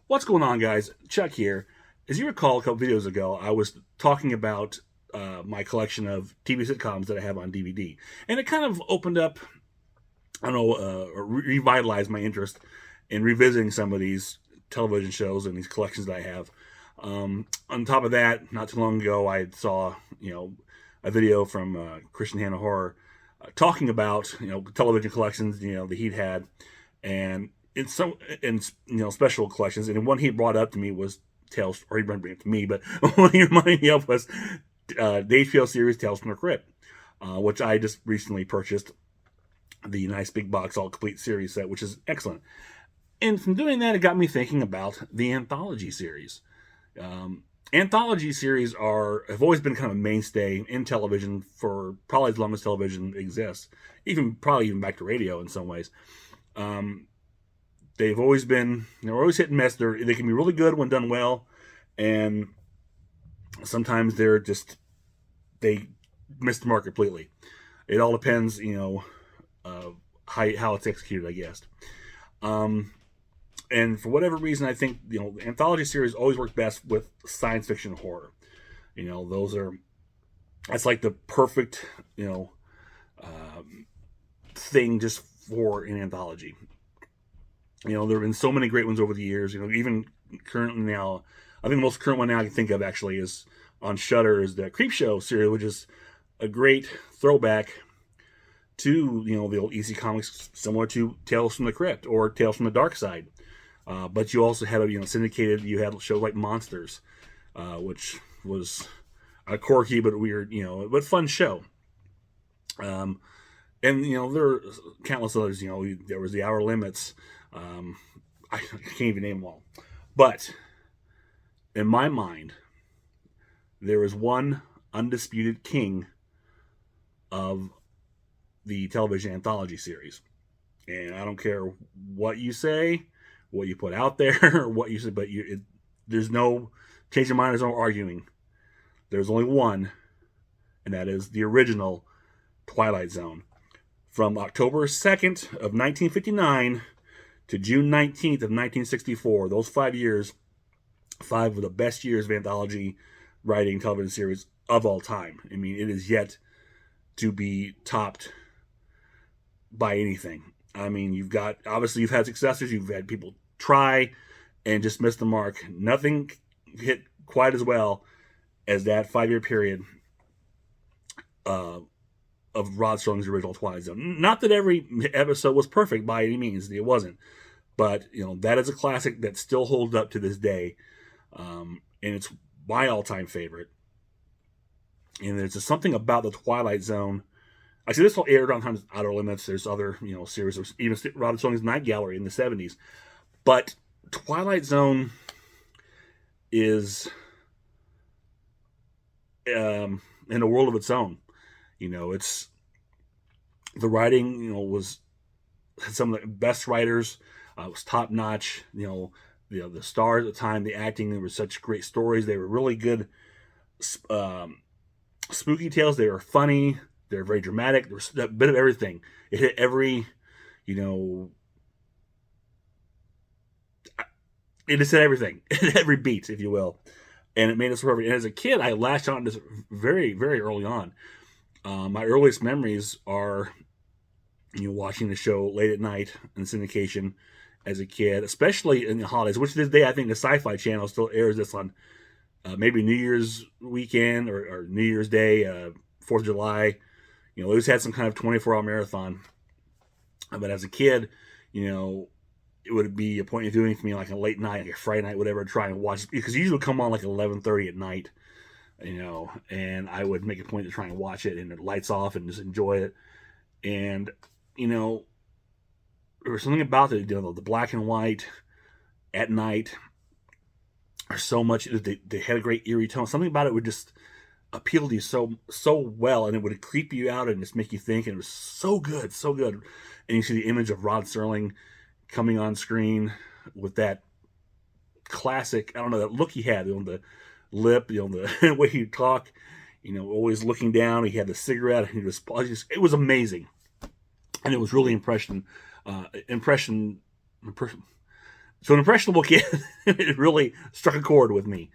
What's going on, guys? Chuck here. As you recall, a couple videos ago, I was talking about my collection of TV sitcoms that I have on DVD, and it kind of opened up, I don't know, or revitalized my interest in revisiting some of these television shows and these collections that I have. On top of that, not too long ago, I saw a video from Christian Hannah Horror talking about television collections that he'd had, and in special collections. And one he brought up to me was Tales, or he didn't bring it to me, but what he reminded me of was the HBO series Tales from the Crypt, which I just recently purchased, the nice big box all complete series set, which is excellent. And from doing that, it got me thinking about the anthology series. Anthology series have always been kind of a mainstay in television for probably as long as television exists, probably even back to radio in some ways. They've always been, they're always hit and miss. They can be really good when done well, and sometimes they miss the mark completely. It all depends, how it's executed, I guess. And for whatever reason, I think the anthology series always work best with science fiction and horror. That's like the perfect thing just for an anthology. There have been so many great ones over the years. Even currently now, I think the most current one now I can think of actually is on Shudder is the Creepshow series, which is a great throwback to the old EC comics, similar to Tales from the Crypt or Tales from the Dark Side. But you also had syndicated. You had shows like Monsters, which was a quirky but weird, but fun show. And there are countless others. There was the Outer Limits. I can't even name them all. But in my mind, there is one undisputed king of the television anthology series, and I don't care what you say, what you put out there, or what you say, but there's no change of mind. There's no arguing. There's only one, and that is the original Twilight Zone, from October 2nd of 1959 to June 19th of 1964. Those 5 years, 5 of the best years of anthology writing television series of all time. I mean, it is yet to be topped by anything. I mean, you've had successors, you've had people try and just miss the mark. Nothing hit quite as well as that 5-year period of Rod Serling's original Twilight Zone. Not that every episode was perfect by any means, it wasn't. But, that is a classic that still holds up to this day. And it's my all-time favorite. And there's just something about the Twilight Zone. Actually, this all aired on Outer Limits. There's other, series. There's even Rod Serling's Night Gallery in the 70s. But Twilight Zone is in a world of its own. It's the writing, had some of the best writers. It was top notch. The stars at the time, the acting, there were such great stories. They were really good spooky tales. They were funny. They're very dramatic. There was a bit of everything. It hit every, it just hit everything. It hit every beat, if you will. And it made us perfect. And as a kid, I latched on to this very, very early on. My earliest memories are, watching the show late at night in syndication as a kid, especially in the holidays, which this day I think the Sci-Fi Channel still airs this on maybe New Year's weekend or New Year's Day, 4th of July. They always had some kind of 24-hour marathon. But as a kid, it would be a point of viewing for me like a late night, like a Friday night, whatever, to try and watch it, because it usually would come on like 11:30 at night, and I would make a point to try and watch it, and the lights off and just enjoy it. And there was something about it, the black and white at night, or so much. They had a great eerie tone. Something about it would just appeal to you so well, and it would creep you out and just make you think. And it was so good, so good. And you see the image of Rod Serling coming on screen with that classic, I don't know, that look he had on the lip, the way he talked, always looking down. He had the cigarette, and it was amazing. And it was really impression So an impressionable kid, it really struck a chord with me.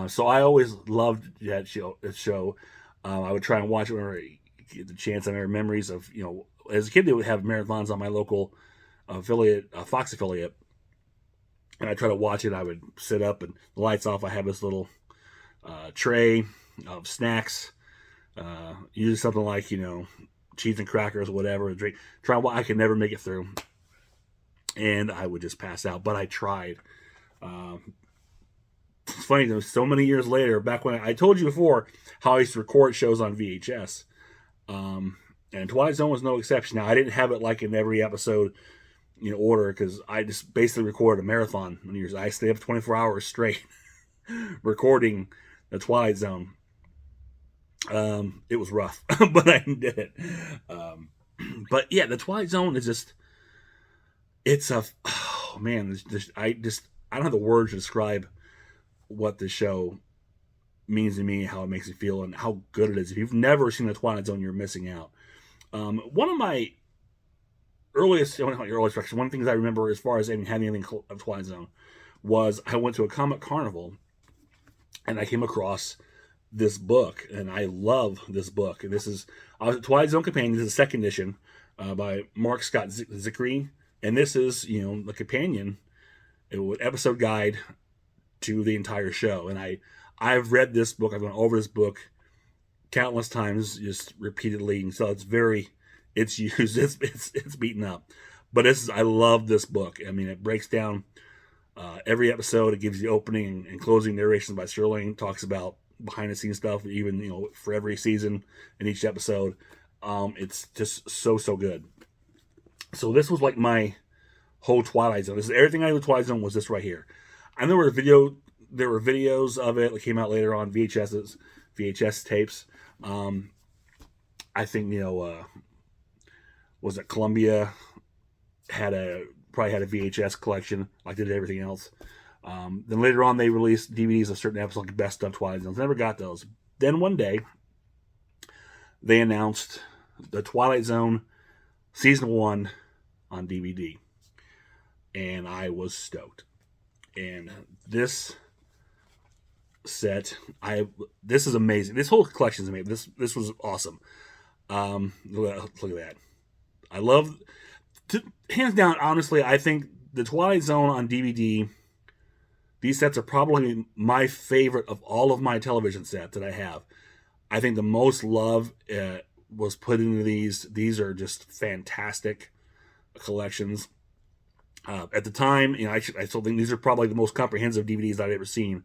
So I always loved that show. I would try and watch it whenever I get the chance. I remember memories of, as a kid, they would have marathons on my local affiliate, Fox affiliate, and I try to watch it. I would sit up and the lights off. I have this little tray of snacks, usually something like cheese and crackers, or whatever. Drink. Try. I could never make it through, and I would just pass out. But I tried. It's funny though. So many years later, back when I told you before how I used to record shows on VHS, and Twilight Zone was no exception. Now I didn't have it like in every episode, order, because I just basically recorded a marathon. I stayed up 24 hours straight recording the Twilight Zone. It was rough, but I did it. But yeah, the Twilight Zone is just—it's oh man, I don't have the words to describe what the show means to me, how it makes me feel, and how good it is. If you've never seen the Twilight Zone, you're missing out. One of my earliest, one of the things I remember as far as having anything of Twilight Zone was I went to a comic carnival and I came across this book, and I love this book. This is Twilight Zone Companion. This is the second edition by Mark Scott Zickery, and this is the companion, episode guide to the entire show. And I've read this book. I've gone over this book countless times, just repeatedly, and so it's used, it's beaten up. But I love this book. I mean, it breaks down every episode. It gives you opening and closing narrations by Sterling. Talks about behind the scenes stuff, even for every season in each episode. It's just so good. So this was like my whole Twilight Zone. This is everything I did with Twilight Zone was this right here. And there were videos of it that came out later on, VHS tapes. I think was it Columbia probably had a VHS collection like they did everything else. Then later on they released DVDs of certain episodes like Best of Twilight Zones. Never got those. Then one day they announced the Twilight Zone Season 1 on DVD. And I was stoked. And this set, this is amazing. This whole collection is amazing. This was awesome. Look at that. I love, hands down, honestly, I think the Twilight Zone on DVD, these sets are probably my favorite of all of my television sets that I have. I think the most love was put into these. These are just fantastic collections. At the time, I still think these are probably the most comprehensive DVDs I've ever seen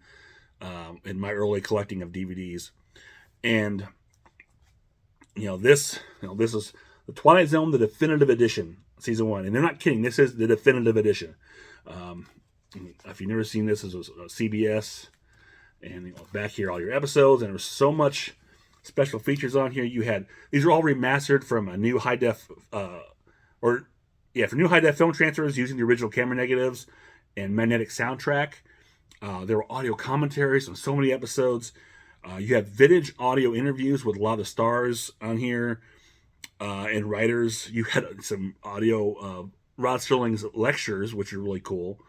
in my early collecting of DVDs. And this is the Twilight Zone, the definitive edition, Season 1. And they're not kidding. This is the definitive edition. If you've never seen this, this was CBS. And back here, all your episodes. And there's so much special features on here. These are all remastered from a new high def, for new high def film transfers using the original camera negatives and magnetic soundtrack. There were audio commentaries on so many episodes. You have vintage audio interviews with a lot of the stars on here and writers. You had some audio Rod Serling's lectures, which are really cool.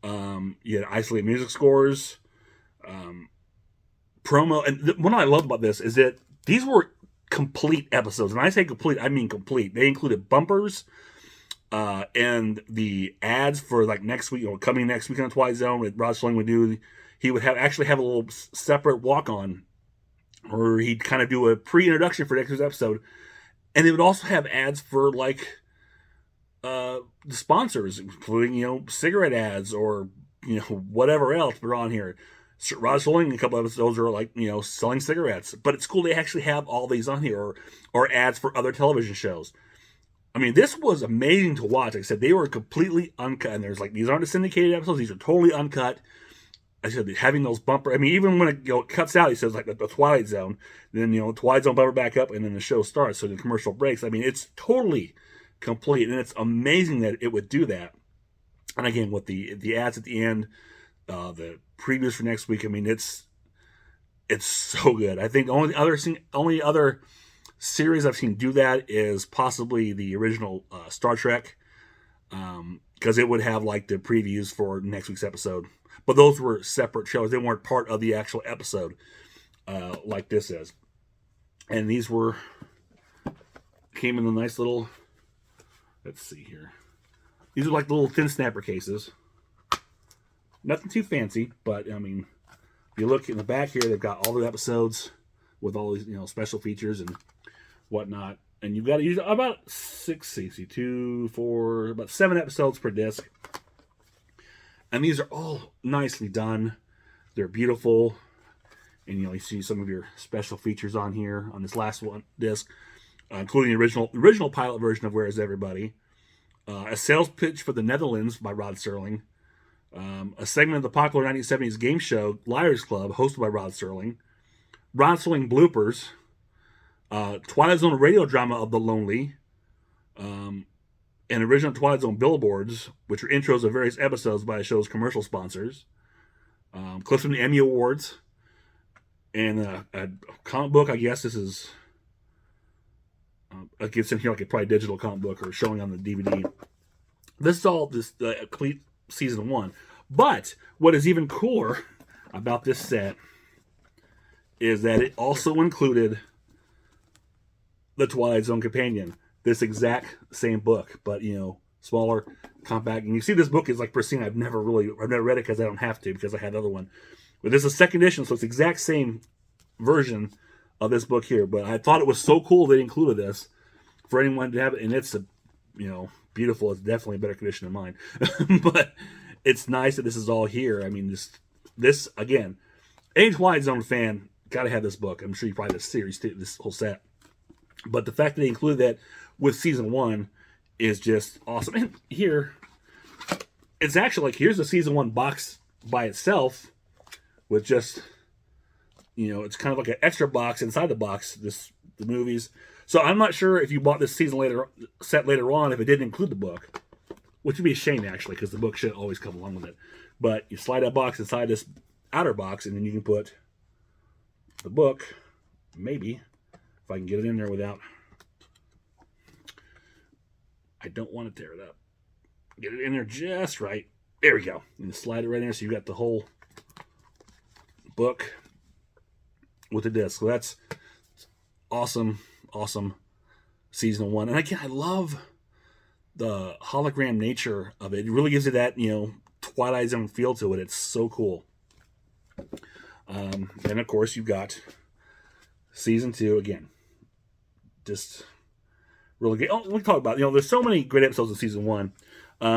You had isolated music scores, promo. And what I love about this is that these were complete episodes. And I say complete, I mean complete. They included bumpers and the ads for like next week, coming next week on the Twilight Zone. What Rod Serling would do, he would have a little separate walk-on, or he'd kind of do a pre-introduction for next week's episode. And they would also have ads for like the sponsors, including cigarette ads or whatever else they're on here. Rod Serling, a couple of episodes are like selling cigarettes, but it's cool they actually have all these on here, or ads for other television shows. I mean, this was amazing to watch. Like I said, they were completely uncut, and there's these aren't the syndicated episodes; these are totally uncut. I said having those bumper. I mean, even when it cuts out, he says like the Twilight Zone, then Twilight Zone bumper back up, and then the show starts. So the commercial breaks. I mean, it's totally complete, and it's amazing that it would do that. And again, with the ads at the end, the previews for next week. I mean, it's so good. I think the only other series I've seen do that is possibly the original Star Trek. because it would have like the previews for next week's episode. But those were separate shows; they weren't part of the actual episode, like this is. And these came in a nice little. Let's see here. These are like little thin snapper cases. Nothing too fancy, but I mean, if you look in the back here, they've got all the episodes with all these, special features and whatnot. And you've got to use about 7 episodes per disc. And these are all nicely done. They're beautiful. And you see some of your special features on here on this last one disc, including the original pilot version of Where Is Everybody? A sales pitch for the Netherlands by Rod Serling. A segment of the popular 1970s game show Liars Club, hosted by Rod Serling. Rod Serling bloopers. Twilight Zone radio drama of The Lonely. And original Twilight Zone billboards, which are intros of various episodes by the show's commercial sponsors. Clips from the Emmy Awards. And a comic book, I guess this is... it gets in here like a probably digital comic book or showing on the DVD. This is all complete season 1. But what is even cooler about this set is that it also included the Twilight Zone Companion, this exact same book, but smaller, compact. And you see this book is like pristine. I've never read it because I don't have to, because I had the other one. But this is a second edition, so it's the exact same version of this book here. But I thought it was so cool they included this for anyone to have it, and it's beautiful. It's definitely a better condition than mine. But it's nice that this is all here. I mean, this again, any Twilight Zone fan got to have this book. I'm sure you probably have this series too, this whole set. But the fact that they included that with season 1 is just awesome. And here, it's actually like, here's the season 1 box by itself with just, it's kind of like an extra box inside the box, the movies. So I'm not sure if you bought this set later on, if it didn't include the book, which would be a shame actually, because the book should always come along with it. But you slide that box inside this outer box, and then you can put the book, maybe, if I can get it in there without, I don't want to tear it up. Get it in there just right. There we go. And slide it right in there, so you got the whole book with the disc. So that's awesome season 1. And again, I love the hologram nature of it. It really gives it that, Twilight Zone feel to it. It's so cool. And of course, you've got season 2 again. Just really good. Oh, we talk about, there's so many great episodes of season 1. I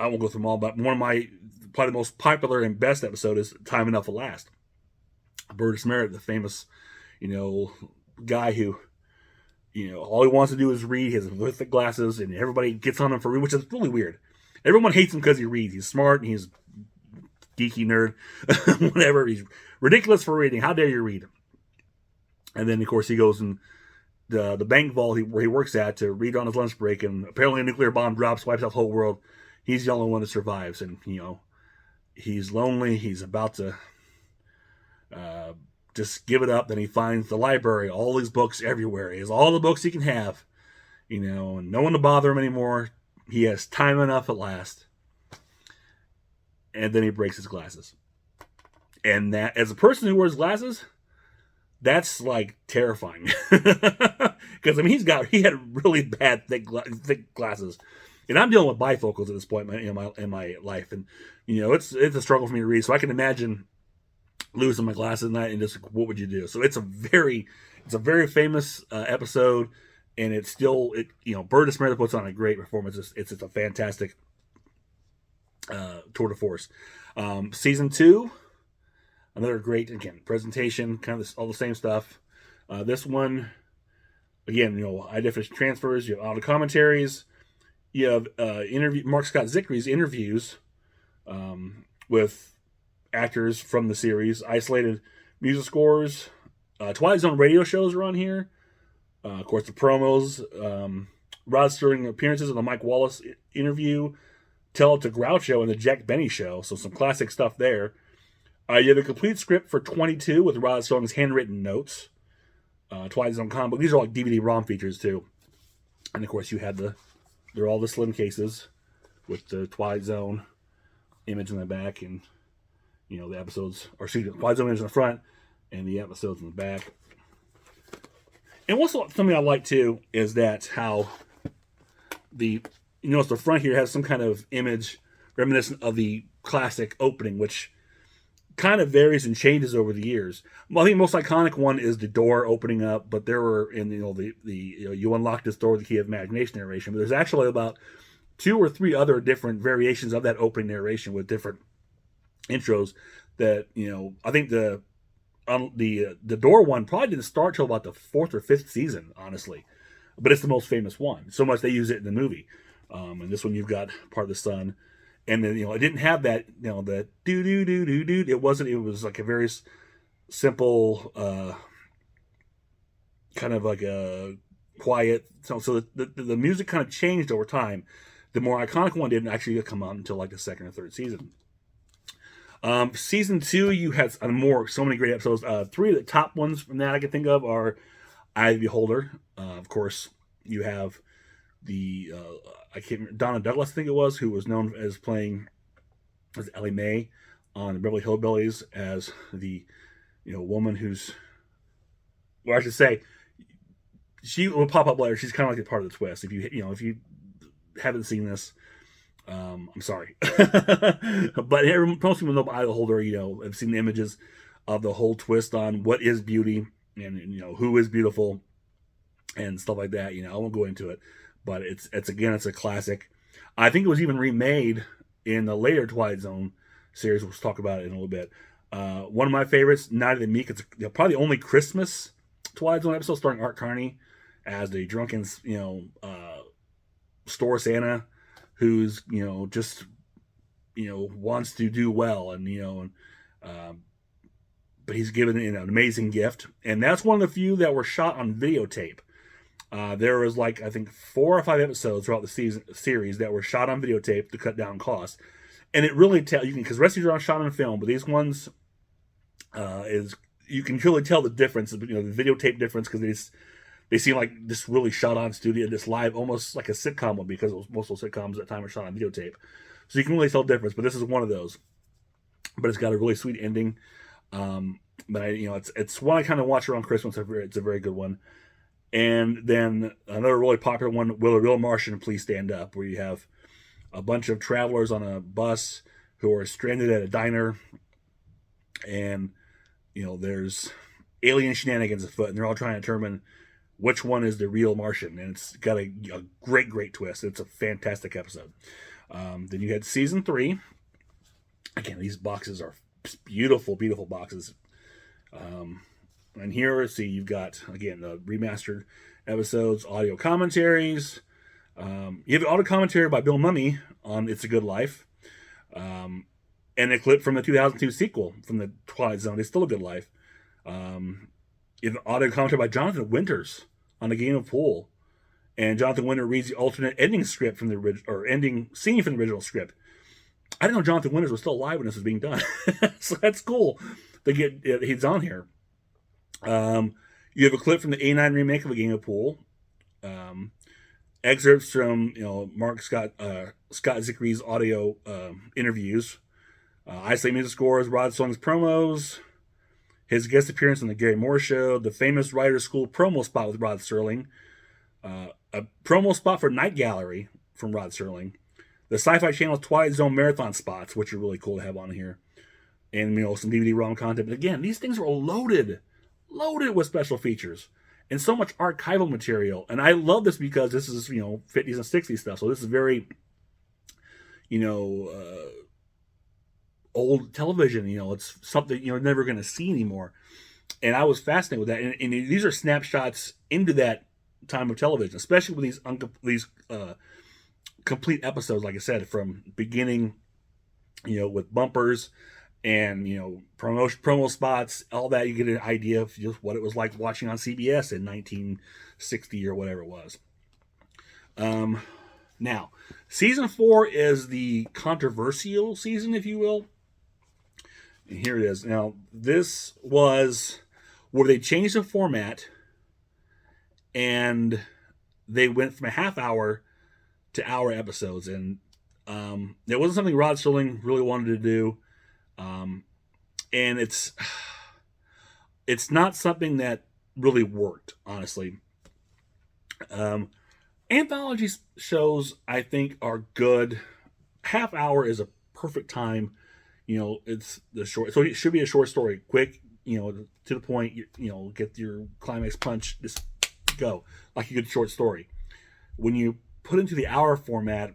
won't go through them all, but one of my, probably the most popular and best episode is Time Enough at Last. Burgess Meredith, the famous, guy who, all he wants to do is read. He has thick glasses, and everybody gets on him for reading, which is really weird. Everyone hates him because he reads. He's smart, and he's geeky nerd, whatever. He's ridiculous for reading. How dare you read? And then, of course, he goes in the bank vault where he works at to read on his lunch break, and apparently a nuclear bomb drops, wipes out the whole world. He's the only one that survives, and, he's lonely. He's about to just give it up. Then he finds the library, all these books everywhere. He has all the books he can have, and no one to bother him anymore. He has time enough at last. And then he breaks his glasses. And that, as a person who wears glasses, that's like terrifying. Because he had really bad thick glasses. And I'm dealing with bifocals at this point in my life. And, it's a struggle for me to read. So I can imagine losing my glasses at night, and just what would you do? So it's a very famous episode, and it's still Burgess Meredith puts on a great performance. It's a fantastic tour de force. Season 2, another great, again, presentation, kind of all the same stuff. This one, again, high definition transfers. You have audio commentaries. You have Mark Scott Zickry's interviews with actors from the series, isolated music scores. Twilight Zone radio shows are on here. Of course, the promos, Rod Serling appearances in the Mike Wallace interview, Tell It to Groucho, and the Jack Benny Show. So some classic stuff there. You have a complete script for 22 with Rod Serling's handwritten notes. Twilight Zone comic book. These are like DVD ROM features too. And of course, you had they're all the slim cases with the Twilight Zone image in the back, and the episodes, or excuse me, Twilight Zone image in the front, and the episodes in the back. And what's something I like too is that how the the front here has some kind of image reminiscent of the classic opening, which kind of varies and changes over the years. Well, I think the most iconic one is the door opening up, but there were you unlock this door with the key of imagination narration. But there's actually about 2 or 3 other different variations of that opening narration with different intros. That I think the door one probably didn't start till about the 4th or 5th season, honestly. But it's the most famous one. So much they use it in the movie. And this one you've got Part of the Sun. And then, it didn't have that, the do-do-do-do-do. It was like a very simple, kind of like a quiet. So the music kind of changed over time. The more iconic one didn't actually come out until like the 2nd or 3rd season. Season 2, you had so many great episodes. 3 of the top ones from that I can think of are Eye of the Beholder. Of course, you have the I can't remember, Donna Douglas, I think it was, who was known as playing as Ellie Mae on the Beverly Hillbillies, as the woman who's, well, I should say, she will pop up later. She's kind of like a part of the twist. If you haven't seen this, I'm sorry, but most people know Eye of the Beholder. Have seen the images of the whole twist on what is beauty and who is beautiful and stuff like that. I won't go into it, but it's a classic. I think it was even remade in the later Twilight Zone series. We'll talk about it in a little bit. One of my favorites, Night of the Meek. It's probably the only Christmas Twilight Zone episode starring Art Carney as the drunken store Santa who's just wants to do well, and but he's given an amazing gift, and that's one of the few that were shot on videotape. There was I think 4 or 5 episodes throughout the series that were shot on videotape to cut down costs, and it really because the rest of these are shot on film, but these ones you can really tell the difference, the videotape difference, because they seem like this really shot on studio, this live, almost like a sitcom would be, because most of those sitcoms at the time were shot on videotape, so you can really tell the difference. But this is one of those, but it's got a really sweet ending. But it's one I kind of watch around Christmas. It's a very good one. And then another really popular one, Will a Real Martian Please Stand Up, where you have a bunch of travelers on a bus who are stranded at a diner, and there's alien shenanigans afoot, and they're all trying to determine which one is the real Martian, and it's got a great twist. It's a fantastic episode. Then you had season 3. Again, these boxes are beautiful boxes. And here, you've got, again, the remastered episodes, audio commentaries. You have audio commentary by Bill Mumy on It's a Good Life. And a clip from the 2002 sequel from the Twilight Zone, It's Still a Good Life. You have audio commentary by Jonathan Winters on The Game of Pool. And Jonathan Winter reads the alternate ending script from the original, or ending scene from the original script. I didn't know Jonathan Winters was still alive when this was being done. So that's cool. He's on here. You have a clip from the '89 remake of A Game of Pool. Excerpts from Scott Zickery's audio interviews. Isolated music scores, Rod Serling's promos, his guest appearance on the Gary Moore Show, the famous Writers' School promo spot with Rod Serling, a promo spot for Night Gallery from Rod Serling, the Sci-Fi Channel's Twilight Zone marathon spots, which are really cool to have on here, and some DVD-ROM content. But again, these things were loaded with special features and so much archival material. And I love this because this is 50s and 60s stuff. So this is very old television. It's something you're never going to see anymore. And I was fascinated with that. And these are snapshots into that time of television, especially with these complete episodes, like I said, from beginning, with bumpers and promo spots, all that. You get an idea of just what it was like watching on CBS in 1960 or whatever it was. Now, season 4 is the controversial season, if you will. And here it is. Now, this was where they changed the format, and they went from a half hour to hour episodes. And It wasn't something Rod Serling really wanted to do, um, and it's not something that really worked, honestly. Um, Anthology shows, I think, are good. Half hour is a perfect time. It's the short, so it should be a short story, quick. To the point. Get your climax punch. Just go like a good short story. When you put into the hour format,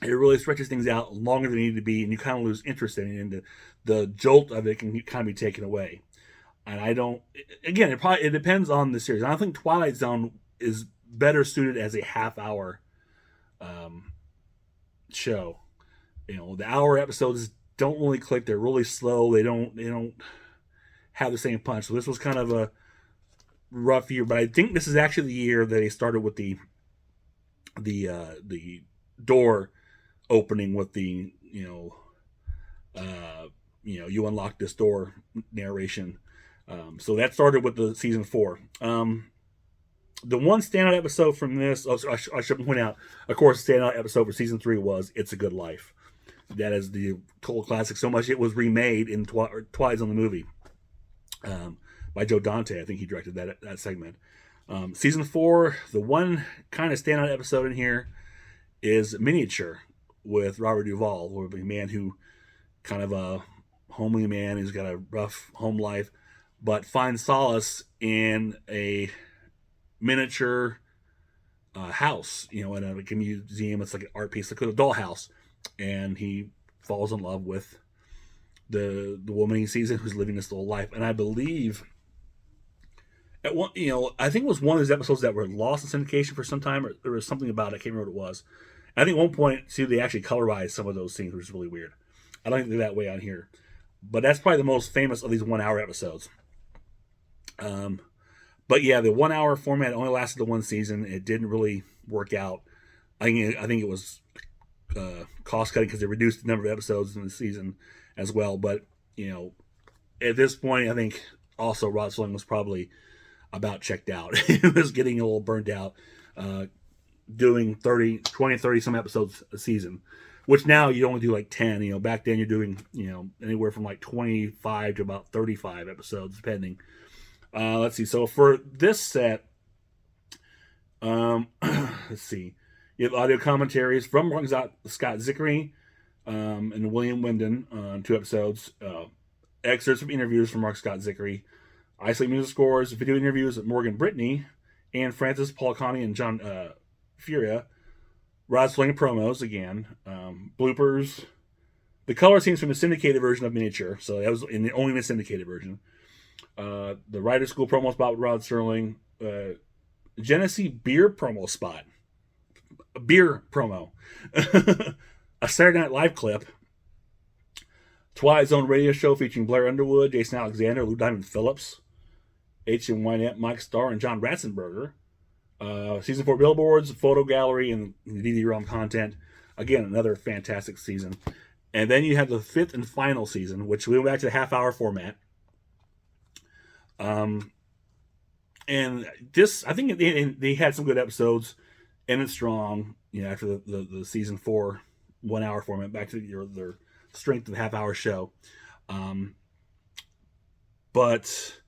it really stretches things out longer than they need to be, and you kind of lose interest in it, and the jolt of it can kind of be taken away. And I don't. Again, it depends on the series. I don't think Twilight Zone is better suited as a half hour um, show. The hour episodes don't really click. They're really slow. They don't have the same punch. So this was kind of a rough year, but I think this is actually the year that they started with the door opening with the you unlock this door narration. So that started with the season 4. The one standout episode from this, I should point out, of course, the standout episode for season 3 was "It's a Good Life." That is the cult classic. So much it was remade in Twilight Zone the movie by Joe Dante. I think he directed that segment. Season 4, the one kind of standout episode in here is Miniature with Robert Duvall, where a man who kind of a homely man who's got a rough home life, but finds solace in a miniature house, in a museum. It's like an art piece, like a dollhouse, and he falls in love with the woman he sees who's living this little life. And I believe at one, I think it was one of those episodes that were lost in syndication for some time, or there was something about it. I can't remember what it was. I think at one point too, they actually colorized some of those scenes, which is really weird. I don't think they're that way on here, but that's probably the most famous of these 1 hour episodes. But yeah, the 1 hour format only lasted the one season. It didn't really work out. I think it was cost cutting because they reduced the number of episodes in the season as well. But at this point, I think also Rod Serling was probably about checked out. He was getting a little burnt out, doing 30 some episodes a season, which now you only do like 10. Back then you're doing anywhere from like 25 to about 35 episodes, depending. Let's see. So for this set, let's see. You have audio commentaries from Scott Zickery and William Wyndon on 2 episodes. Excerpts from interviews from Mark Scott Zickery. Isolated music scores, video interviews with Morgan Brittany and Francis Policani and John Furia. Rod Serling promos again. Bloopers. The color scenes from the syndicated version of Miniature. So that was only in the syndicated version. The Writer's School promo spot with Rod Serling. Genesee beer promo spot. A beer promo. A Saturday Night Live clip. Twilight Zone radio show featuring Blair Underwood, Jason Alexander, Lou Diamond Phillips, H.M. Wynette, Mike Starr, and John Ratzenberger. Season 4 billboards, photo gallery, and DVD-ROM content. Again, another fantastic season. And then you have the 5th and final season, which we went back to the half-hour format. And this, I think they had some good episodes, ended strong, after the season 4 1 hour format, back to their strength of the half-hour show. But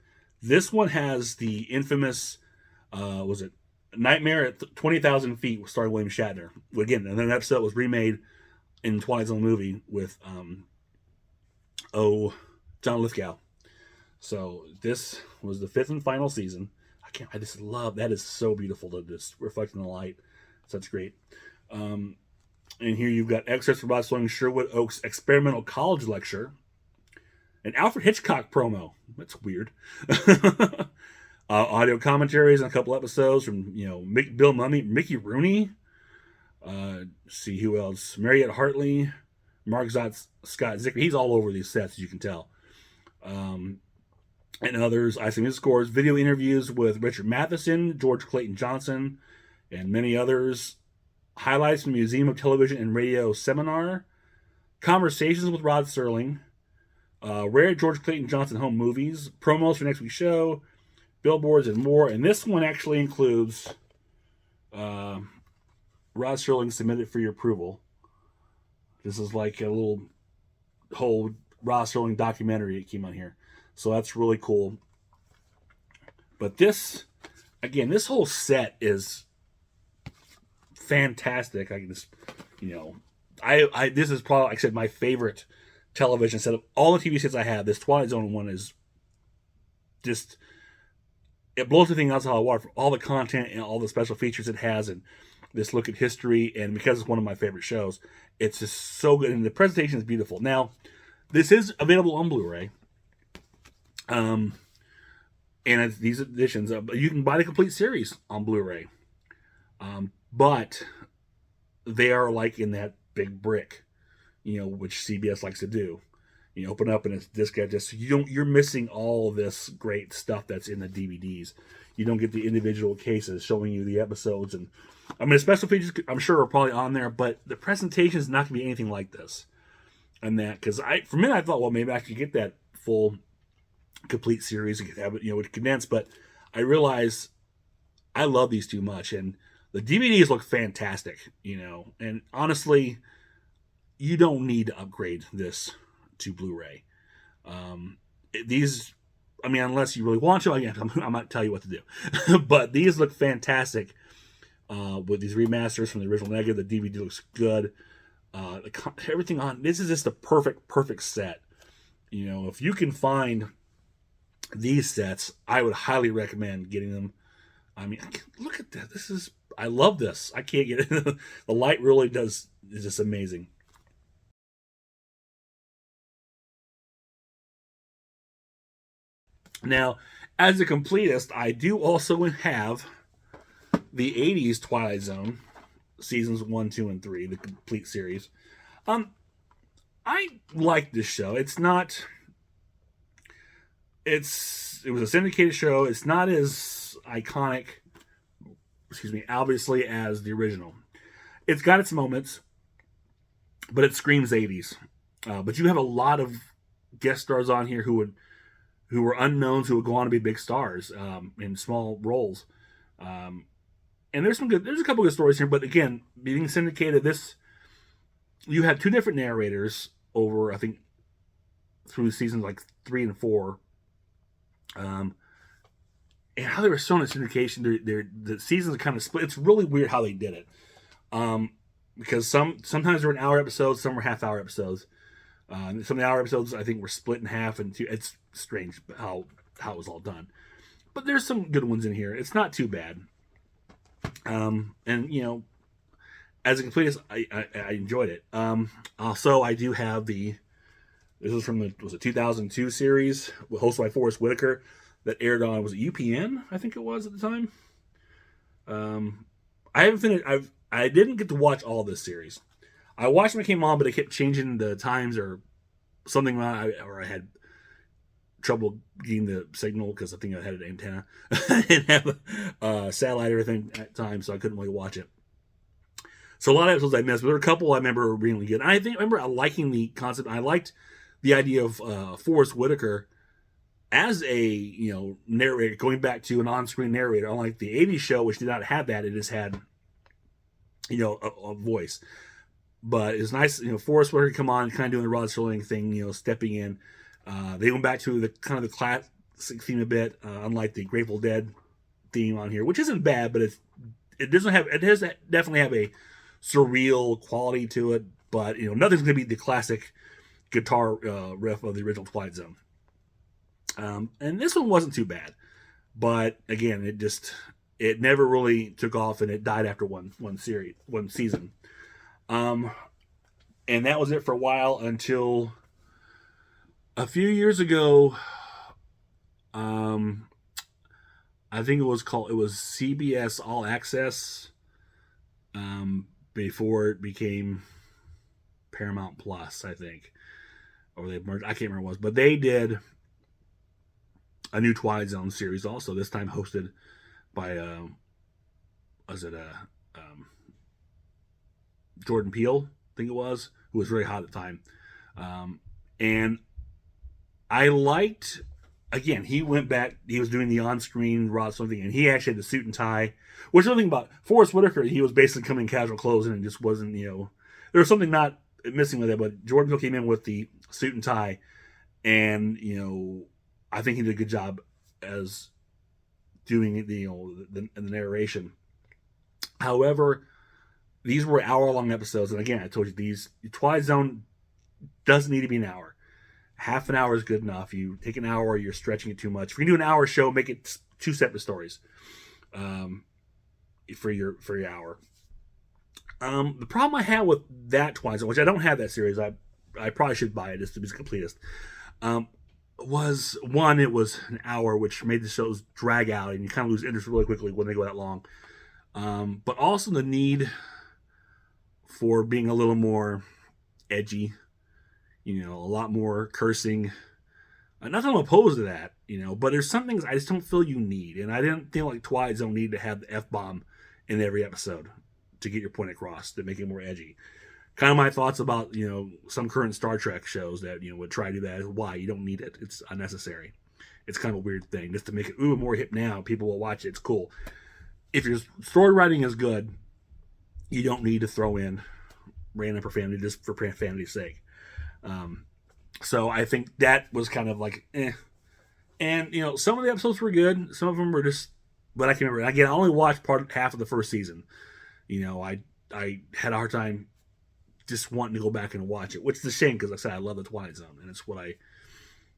this one has the infamous, was it Nightmare at 20,000 Feet, starring William Shatner. Again, and then that episode was remade in Twilight Zone movie with John Lithgow. So this was the 5th and final season. I just love that. Is so beautiful to just reflect in the light. Such great. And here you've got excerpts from Rod Serling's Sherwood Oaks experimental college lecture. An Alfred Hitchcock promo. That's weird. Audio commentaries on a couple episodes from Bill Mummy, Mickey Rooney. See who else? Mariette Hartley, Mark Scott Zickery. He's all over these sets, as you can tell. And others. Isolated music scores, video interviews with Richard Matheson, George Clayton Johnson, and many others. Highlights from the Museum of Television and Radio seminar. Conversations with Rod Serling. Rare George Clayton Johnson home movies. Promos for next week's show. Billboards and more. And this one actually includes Rod Serling submitted for your approval. This is like a little whole Rod Serling documentary that came on here. So that's really cool. But this, again, this whole set is fantastic. I can just, I this is probably, like I said, my favorite television set of all the TV sets I have. This Twilight Zone one is just, it blows everything else out of the water for all the content and all the special features it has, and this look at history. And because it's one of my favorite shows, it's just so good, and the presentation is beautiful. Now, this is available on Blu-ray, and it's these editions. You can buy the complete series on Blu-ray, but they are like in that big brick, which CBS likes to do. You open up and it's disc just you're missing all this great stuff that's in the DVDs. You don't get the individual cases showing you the episodes, and I mean the special features I'm sure are probably on there, but the presentation is not going to be anything like this. And that, because for a minute I thought, well, maybe I could get that full complete series and have it condensed, but I realized I love these too much, and the DVDs look fantastic, and honestly, you don't need to upgrade this to Blu-ray. These, I mean, unless you really want to, I might tell you what to do. But these look fantastic with these remasters from the original negative. The DVD looks good. Everything on this is just a perfect set. If you can find these sets, I would highly recommend getting them. I mean, look at that. I love this. I can't get it. The light really is just amazing. Now, as a completist, I do also have the 80s Twilight Zone, seasons 1, 2, and 3, the complete series. I like this show. It was a syndicated show. It's not as iconic, obviously, as the original. It's got its moments, but it screams 80s. But you have a lot of guest stars on here who were unknowns, who would go on to be big stars in small roles. And there's a couple good stories here, but again, being syndicated, you had two different narrators over, I think, through seasons like 3 and 4. And how they were shown in syndication, the seasons are kind of split. It's really weird how they did it. Because sometimes they're an hour episodes, some were half-hour episodes. Some of the hour episodes, I think, were split in half, and it's strange how it was all done. But there's some good ones in here. It's not too bad. And as a completist, I enjoyed it. Also, I do have this is from the 2002 series hosted by Forrest Whitaker that aired on, was it UPN? I think it was at the time. I haven't finished. I didn't get to watch all this series. I watched when it came on, but it kept changing the times or something, or I had trouble getting the signal because I think I had an antenna. I didn't have a satellite or anything at the time, so I couldn't really watch it. So a lot of episodes I missed, but there were a couple I remember really good. And I remember liking the concept. I liked the idea of Forrest Whitaker as a narrator, going back to an on-screen narrator. Unlike the 80s show, which did not have that, it just had a voice. But it's nice, Forrest Whitaker come on, kind of doing the Rod Serling thing, stepping in. They went back to the kind of the classic theme a bit, unlike the Grateful Dead theme on here, which isn't bad, but it does definitely have a surreal quality to it. But nothing's going to be the classic guitar riff of the original Twilight Zone. And this one wasn't too bad, but again, it never really took off, and it died after one season. And that was it for a while until a few years ago. I think it was CBS All Access, before it became Paramount Plus, I think, or they merged. I can't remember what it was, but they did a new Twilight Zone series also. This time hosted by Jordan Peele, I think it was, who was very hot at the time. And I liked, again, he went back, he was doing the on-screen Rod something, and he actually had the suit and tie, which is the thing about Forrest Whitaker. He was basically coming in casual clothes, and it just wasn't, there was something not missing with that, but Jordan Peele came in with the suit and tie, and I think he did a good job as doing the narration. However, these were hour-long episodes, and again, I told you these Twilight Zone doesn't need to be an hour. Half an hour is good enough. You take an hour, you're stretching it too much. If you do an hour show, make it 2 separate stories for your hour. The problem I had with that Twilight Zone, which I don't have that series, I probably should buy it just to be the completest, was one, it was an hour, which made the shows drag out, and you kind of lose interest really quickly when they go that long. But also the need for being a little more edgy, a lot more cursing. Not that I'm opposed to that, but there's some things I just don't feel you need, and I didn't feel like Twilight Zone needed to have the F-bomb in every episode to get your point across, to make it more edgy. Kind of my thoughts about, some current Star Trek shows that, would try to do that. Why? You don't need it. It's unnecessary. It's kind of a weird thing. Just to make it more hip now, people will watch it. It's cool. If your story writing is good, you don't need to throw in random profanity just for profanity's sake. So I think that was kind of like, eh. And, some of the episodes were good. Some of them were just, but I can remember. Again, I only watched half of the first season. I had a hard time just wanting to go back and watch it, which is a shame because, like I said, I love the Twilight Zone, and it's what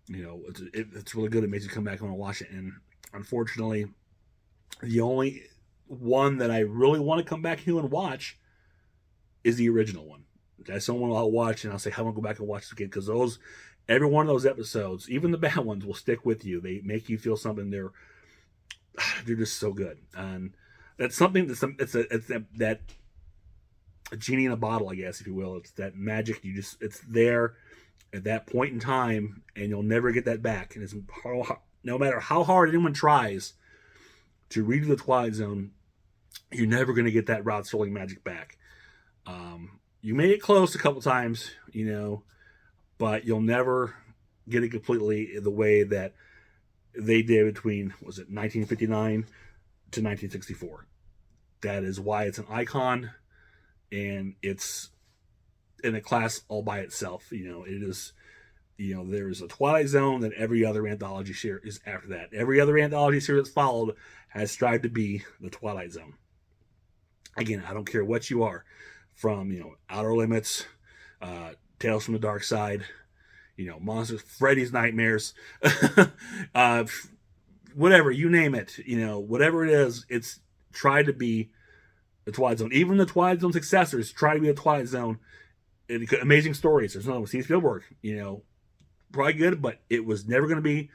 it's really good. It makes you come back and want to watch it. And unfortunately, the only one that I really want to come back to and watch is the original one. That's the one I'll watch, and I'll say, I want to go back and watch this again, because every one of those episodes, even the bad ones, will stick with you. They make you feel something. They're just so good, and that's something it's that a genie in a bottle, I guess, if you will. It's that magic. It's there at that point in time, and you'll never get that back. And it's no matter how hard anyone tries to redo the Twilight Zone, you're never going to get that Rod Serling magic back. You made it close a couple times, but you'll never get it completely the way that they did between, was it 1959 to 1964. That is why it's an icon, and it's in a class all by itself. It is, there's a Twilight Zone, and every other anthology series after that. Every other anthology series that's followed has strived to be the Twilight Zone. Again, I don't care what you are, from, Outer Limits, Tales from the Dark Side, Monsters, Freddy's Nightmares, whatever, you name it, whatever it is, it's tried to be the Twilight Zone. Even the Twilight Zone successors try to be the Twilight Zone. Amazing stories. There's another one, Steve Spielberg, probably good, but it was never going to be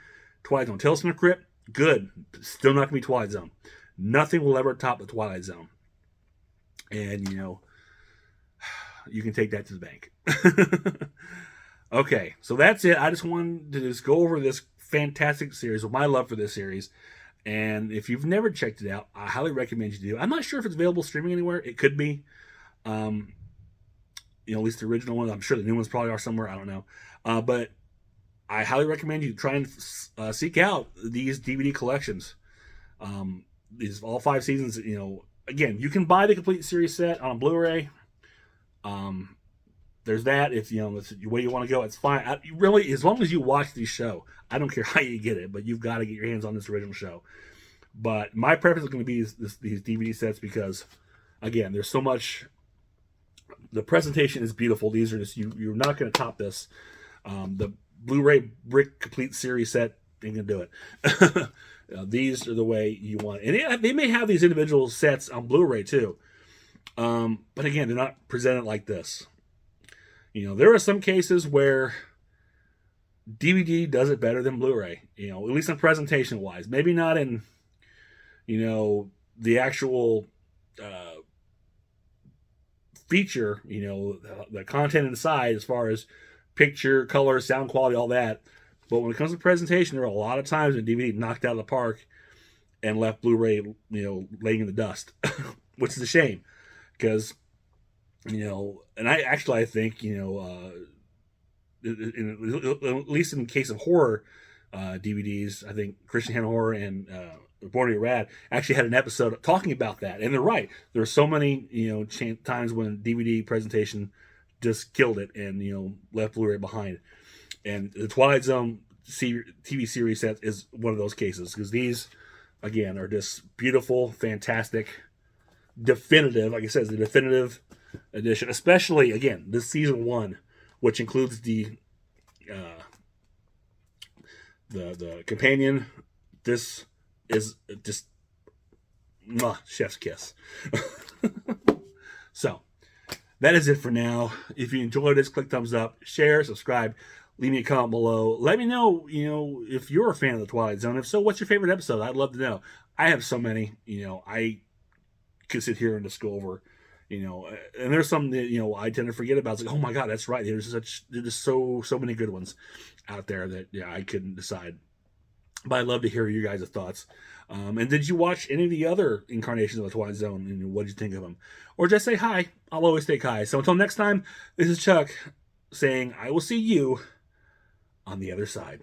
Twilight Zone. Tales from the Crypt, good, still not going to be Twilight Zone. Nothing will ever top the Twilight Zone. And, you can take that to the bank. Okay, so that's it. I just wanted to just go over this fantastic series with my love for this series. And if you've never checked it out, I highly recommend you do. I'm not sure if it's available streaming anywhere. It could be. At least the original one. I'm sure the new ones probably are somewhere. I don't know. But I highly recommend you try and seek out these DVD collections. These all 5 seasons, again, you can buy the complete series set on Blu-ray. There's that. If that's the way you want to go, it's fine. Really, as long as you watch the show, I don't care how you get it, but you've got to get your hands on this original show. But my preference is going to be these DVD sets because, again, there's so much. The presentation is beautiful. These are just you're not going to top this. The Blu-ray brick complete series set ain't going to do it. These are the way you want it. And they may have these individual sets on Blu-ray too. But again, they're not presented like this. There are some cases where DVD does it better than Blu-ray, at least in presentation wise. Maybe not in, the actual feature, the content inside as far as picture, color, sound quality, all that. But when it comes to presentation, there are a lot of times when DVD knocked out of the park and left Blu-ray, laying in the dust, which is a shame. Because, and I think, at least in the case of horror DVDs, I think Christian Hand Horror and Born to Be Rad actually had an episode talking about that. And they're right. There are so many, times when DVD presentation just killed it and left Blu-ray behind. And the Twilight Zone TV series set is one of those cases, because these again are just beautiful, fantastic, definitive. Like I said, it's the definitive edition, especially again this season 1, which includes the companion. This is just chef's kiss. So that is it for now. If you enjoyed this, click thumbs up, share, subscribe, leave me a comment below. Let me know, if you're a fan of the Twilight Zone. If so, what's your favorite episode? I'd love to know. I have so many. I could sit here and just go over, and there's some that I tend to forget about. It's like, oh my god, that's right. There's so many good ones out there that I couldn't decide. But I'd love to hear your guys' thoughts. And did you watch any of the other incarnations of the Twilight Zone? And what did you think of them? Or just say hi. I'll always take hi. So until next time, this is Chuck saying I will see you on the other side.